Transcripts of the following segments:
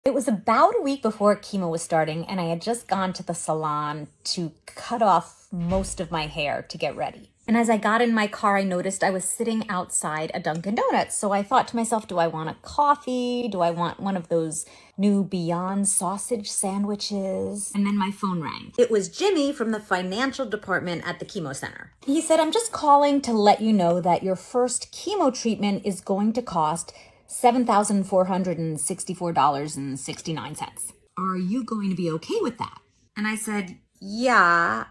It was about a week before chemo was starting, and I had just gone to the salon to cut off most of my hair to get ready. And as I got in my car, I noticed I was sitting outside a Dunkin' Donuts. So I thought to myself, do I want a coffee? Do I want one of those new Beyond sausage sandwiches? And then my phone rang. It was Jimmy from the financial department at the chemo center. He said, I'm just calling to let you know that your first chemo treatment is going to cost $7,464.69. Are you going to be okay with that? And I said, yeah,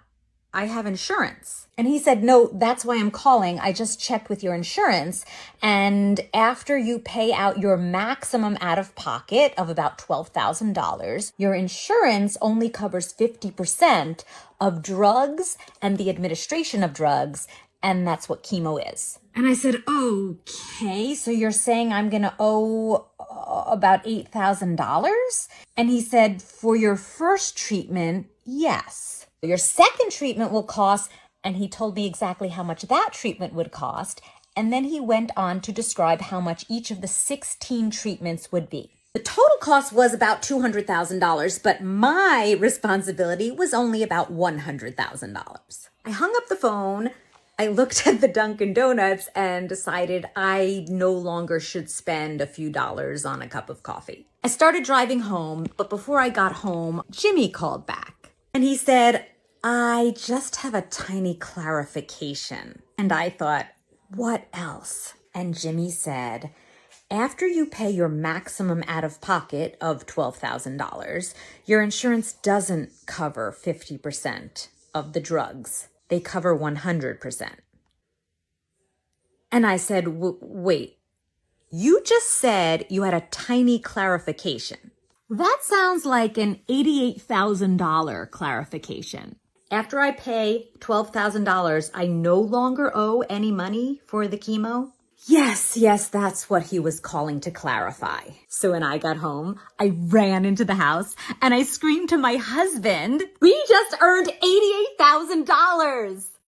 I have insurance. And he said, no, that's why I'm calling. I just checked with your insurance. And after you pay out your maximum out of pocket of about $12,000, your insurance only covers 50% of drugs and the administration of drugs. And that's what chemo is. And I said, okay, so you're saying I'm going to owe about $8,000? And he said, for your first treatment, yes. Your second treatment will cost, and he told me exactly how much that treatment would cost. And then he went on to describe how much each of the 16 treatments would be. The total cost was about $200,000, but my responsibility was only about $100,000. I hung up the phone. I looked at the Dunkin' Donuts and decided I no longer should spend a few dollars on a cup of coffee. I started driving home, but before I got home, Jimmy called back. And he said, I just have a tiny clarification. And I thought, what else? And Jimmy said, after you pay your maximum out of pocket of $12,000, your insurance doesn't cover 50% of the drugs. They cover 100%. And I said, wait, you just said you had a tiny clarification. That sounds like an $88,000 clarification. After I pay $12,000, I no longer owe any money for the chemo? Yes, that's what he was calling to clarify. So when I got home, I ran into the house and I screamed to my husband, we just earned $88,000.